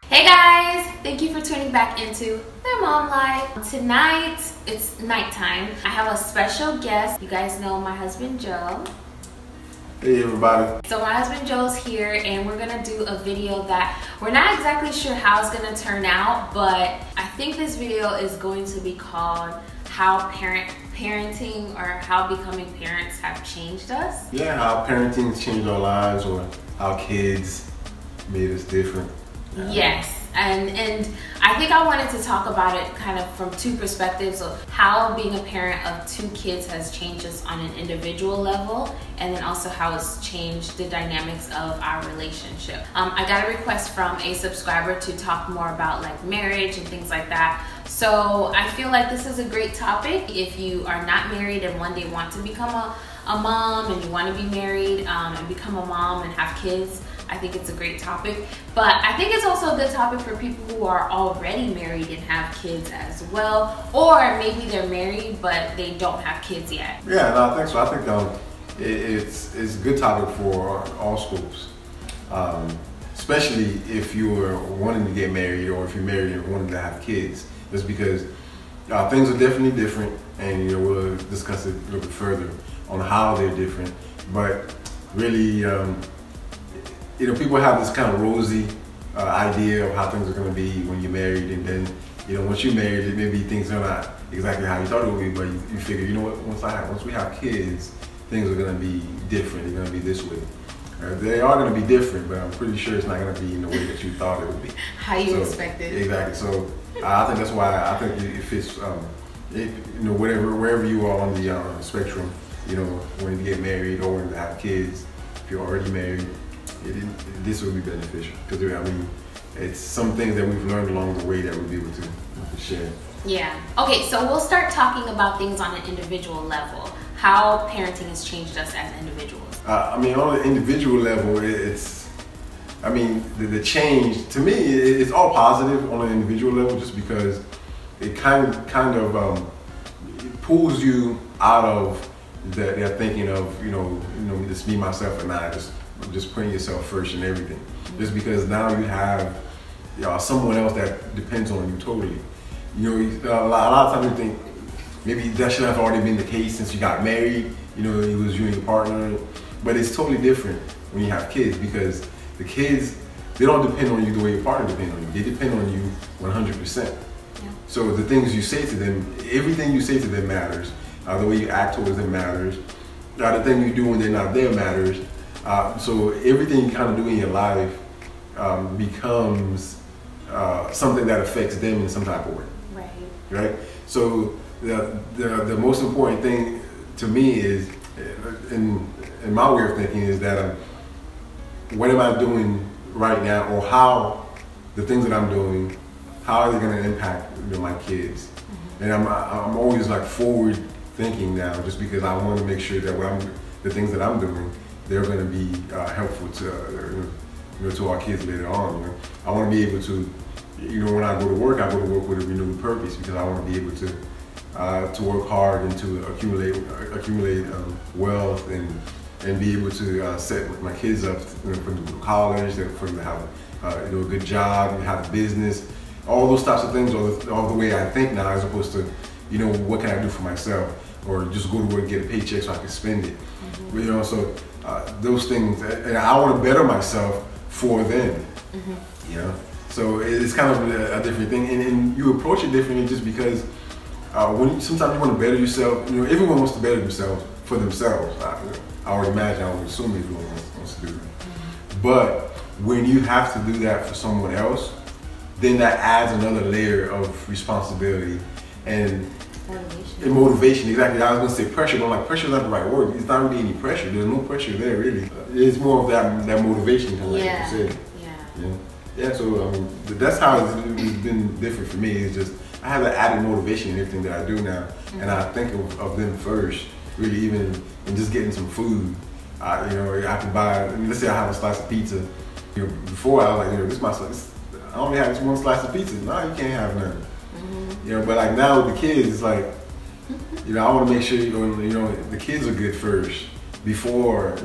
Hey guys, thank you for tuning back into Lemomlife. Tonight, it's nighttime. I have a special guest. You guys know my husband Joe. Hey everybody. So my husband Joe's here and we're gonna do a video that we're not exactly sure how it's gonna turn out, but I think this video is going to be called How Parenting or How Becoming Parents Have Changed Us. Yeah, how parenting has changed our lives, or how kids made us different. Yes, and I think I wanted to talk about it kind of from two perspectives of how being a parent of two kids has changed us on an individual level, and then also how it's changed the dynamics of our relationship. I got a request from a subscriber to talk more about like marriage and things like that. So I feel like this is a great topic if you are not married and one day want to become a mom, and you want to be married and become a mom and have kids. I think it's a great topic, but I think it's also a good topic for people who are already married and have kids as well, or maybe they're married but they don't have kids yet. Yeah, no, I think so. I think it's a good topic for all schools, especially if you're wanting to get married or if you're married and wanting to have kids. Just because things are definitely different, and we'll discuss it a little bit further on how they're different. But really, people have this kind of rosy idea of how things are going to be when you're married, and then once you're married, maybe things are not exactly how you thought it would be, but you figure, you know what, once we have kids, things are going to be different. They're going to be this way. They are going to be different, but I'm pretty sure it's not going to be in the way that you thought it would be. How you expected. Exactly. So I think that's why I think it fits. Wherever you are on the spectrum, when you get married or when you have kids, if you're already married, this will be beneficial, because it's some things that we've learned along the way that we'll be able to share. Yeah. Okay, so we'll start talking about things on an individual level. How parenting has changed us as individuals. On an individual level, the change to me, it's all positive on an individual level, just because it kind of it pulls you out of that thinking of just me, myself, and I, just putting yourself first in everything. Just because now you have someone else that depends on you totally. A lot of times you think maybe that should have already been the case since you got married. It was you and your partner, but it's totally different when you have kids, because the kids, they don't depend on you the way your partner depends on you. They depend on you 100%. Yeah. So the things you say to them, everything you say to them matters. The way you act towards them matters. The thing you do when they're not there matters. So everything you kind of do in your life becomes something that affects them in some type of way. Right? So the most important thing to me is, in my way of thinking, is that what am I doing right now, or how the things that I'm doing, how are they going to impact my kids? Mm-hmm. And I'm always like forward thinking now, just because I want to make sure that the things that I'm doing, they're going to be helpful to our kids later on. I want to be able to, when I go to work with a renewed purpose, because I want to be able to work hard and to accumulate wealth and be able to set my kids up for them to go to college, for them to have a good job, have a business, all those types of things, all the way I think now, as opposed to what can I do for myself, or just go to work and get a paycheck so I can spend it. Mm-hmm. So those things, and I want to better myself for them. Mm-hmm. So it's kind of a different thing, and you approach it differently, just because sometimes you want to better yourself. Everyone wants to better themselves for themselves. I would imagine, I would assume everyone wants to do that. Mm-hmm. But when you have to do that for someone else, then that adds another layer of responsibility and motivation. Exactly. I was going to say pressure, but pressure is not the right word. It's not really any pressure. There's no pressure there, really. It's more of that motivation, like you said. Yeah. So that's how it's been different for me. It's just I have that added motivation in everything that I do now, mm-hmm. and I think of them first. Really, even in just getting some food. I can buy. Let's say I have a slice of pizza. Before I was like, this is my slice. I only have this one slice of pizza. No, you can't have none. Mm-hmm. But like now with the kids, it's like, I want to make sure the kids are good first before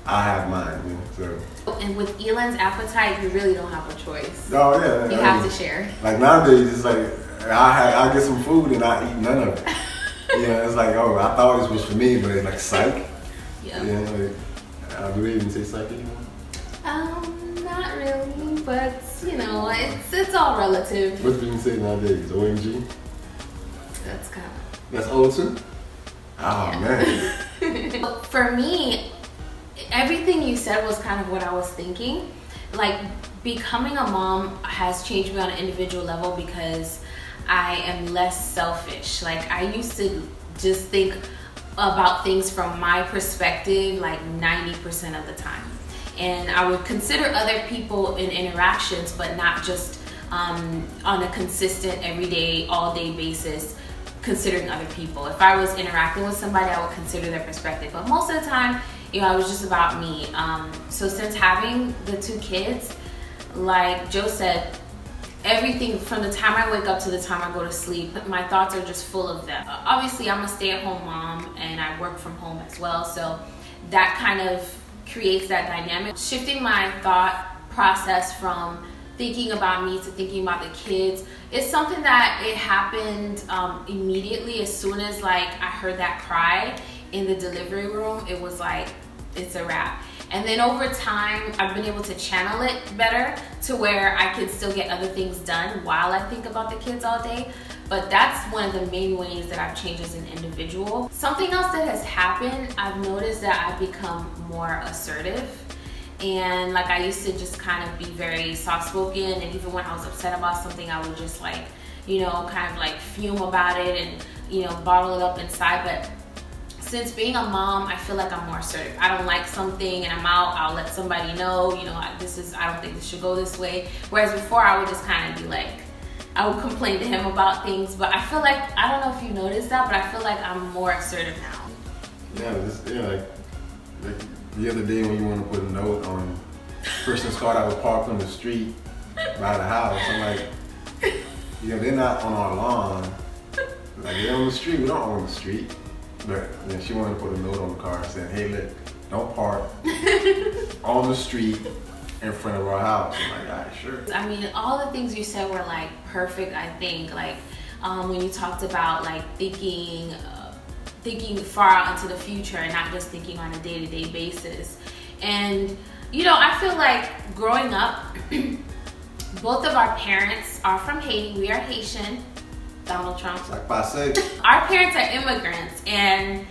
I have mine. You know, so. And with Elan's appetite, you really don't have a choice. Oh yeah, you have to share. Like nowadays, it's like I get some food and I eat none of it. You know, it's like, oh, I thought this was for me, but it's like psych. Yeah. You know, like, do they even say psych anymore? Not really, but you know, it's all relative. What do you say nowadays? OMG? That's kind of. That's old too? Oh yeah. Man. For me, everything you said was kind of what I was thinking. Like, becoming a mom has changed me on an individual level because I am less selfish. Like, I used to just think about things from my perspective like 90% of the time. And I would consider other people in interactions, but not just on a consistent, everyday, all-day basis, considering other people. If I was interacting with somebody, I would consider their perspective. But most of the time, you know, it was just about me. So since having the 2 kids, like Joe said, everything from the time I wake up to the time I go to sleep, my thoughts are just full of them. Obviously, I'm a stay-at-home mom and I work from home as well, so that kind of creates that dynamic. Shifting my thought process from thinking about me to thinking about the kids, it's something that it happened immediately. As soon as like I heard that cry in the delivery room, it was like, it's a wrap. And then over time, I've been able to channel it better to where I can still get other things done while I think about the kids all day. But that's one of the main ways that I've changed as an individual. Something else that has happened, I've noticed that I've become more assertive. And like, I used to just kind of be very soft-spoken, and even when I was upset about something, I would just like, you know, kind of like fume about it and, you know, bottle it up inside. But since being a mom, I feel like I'm more assertive. I don't like something and I'm out, I'll let somebody know, you know, I don't think this should go this way. Whereas before, I would just kind of be like, I would complain to him about things. But I feel like, I don't know if you noticed that, but I feel like I'm more assertive now. Yeah, like the other day when you want to put a note on person's car that was parked on the street by the house, I'm like, you know, they're not on our lawn. Like, they're on the street, we don't own the street. But you know, she wanted to put a note on the car saying, hey, look, don't park on the street in front of our house. I'm like, all right, sure. I mean, all the things you said were like perfect, I think. Like when you talked about like thinking far out into the future and not just thinking on a day-to-day basis. And you know, I feel like growing up, both of our parents are from Haiti. We are Haitian. Donald Trump. Like passé. Our parents are immigrants, and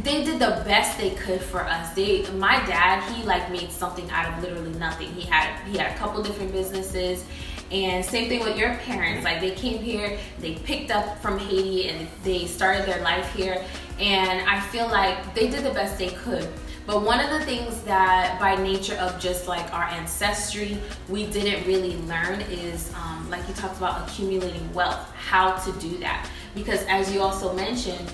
they did the best they could for us. My dad, he like made something out of literally nothing. He had a couple different businesses, and same thing with your parents. Like, they came here, they picked up from Haiti, and they started their life here. And I feel like they did the best they could. But one of the things that by nature of just like our ancestry, we didn't really learn is, like you talked about, accumulating wealth, how to do that. Because as you also mentioned,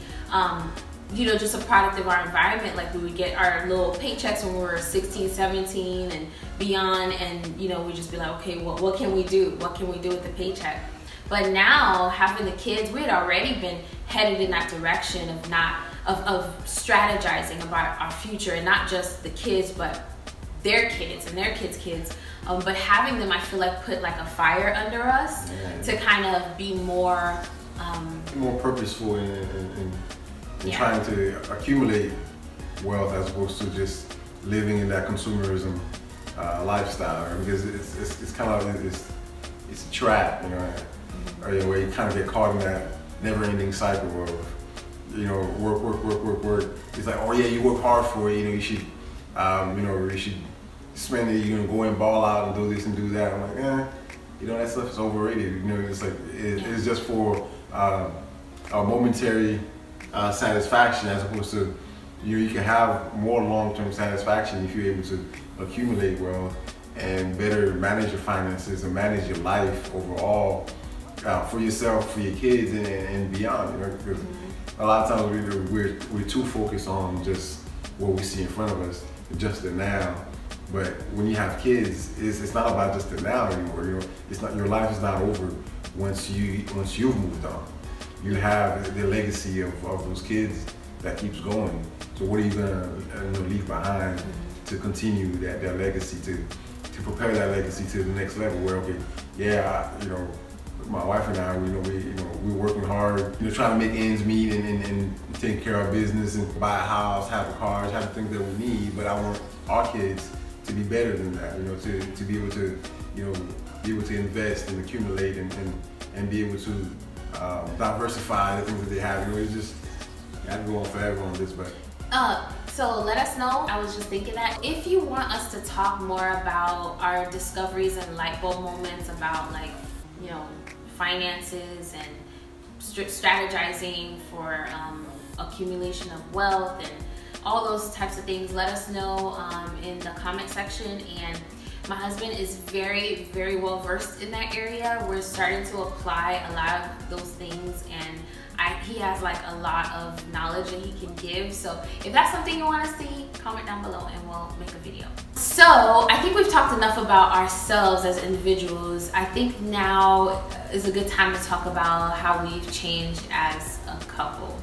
you know, just a product of our environment, like we would get our little paychecks when we were 16, 17 and beyond, and you know, we just be like, okay, well, what can we do? What can we do with the paycheck? But now, having the kids, we had already been headed in that direction of strategizing about our future, and not just the kids, but their kids and their kids' kids. But having them, I feel like, put like a fire under us to kind of be more purposeful in trying to accumulate wealth as opposed to just living in that consumerism lifestyle. Because it's kind of it's a trap, you know, or, you know, where you kind of get caught in that never-ending cycle of, you know, work. It's like, oh yeah, you work hard for it. You know, you should, you should spend it. You're gonna go and ball out and do this and do that. I'm like, you know, that stuff is overrated. You know, it's like it's just for a momentary satisfaction, as opposed to, you know, you can have more long-term satisfaction if you're able to accumulate wealth and better manage your finances and manage your life overall for yourself, for your kids, and beyond. You know, because a lot of times we're too focused on just what we see in front of us, just the now. But when you have kids, it's not about just the now anymore. You know, it's not, your life is not over once you've moved on. You have the legacy of those kids that keeps going. So what are you gonna leave behind to continue that legacy, to propel that legacy to the next level. Where okay, yeah, you know, my wife and I, we're working hard, trying to make ends meet and take care of our business and buy a house, have cars, have the things that we need. But I want our kids to be better than that, to be able to, be able to invest and accumulate and be able to diversify the things that they have. It's just, I can go on forever on this, but. So let us know. I was just thinking that if you want us to talk more about our discoveries and light bulb moments about finances and strategizing for accumulation of wealth and all those types of things, let us know in the comment section. And my husband is very, very well versed in that area. We're starting to apply a lot of those things, and he has like a lot of knowledge that he can give. So if that's something you want to see, comment down below and we'll make a video. So I think we've talked enough about ourselves as individuals. I think now is a good time to talk about how we've changed as a couple.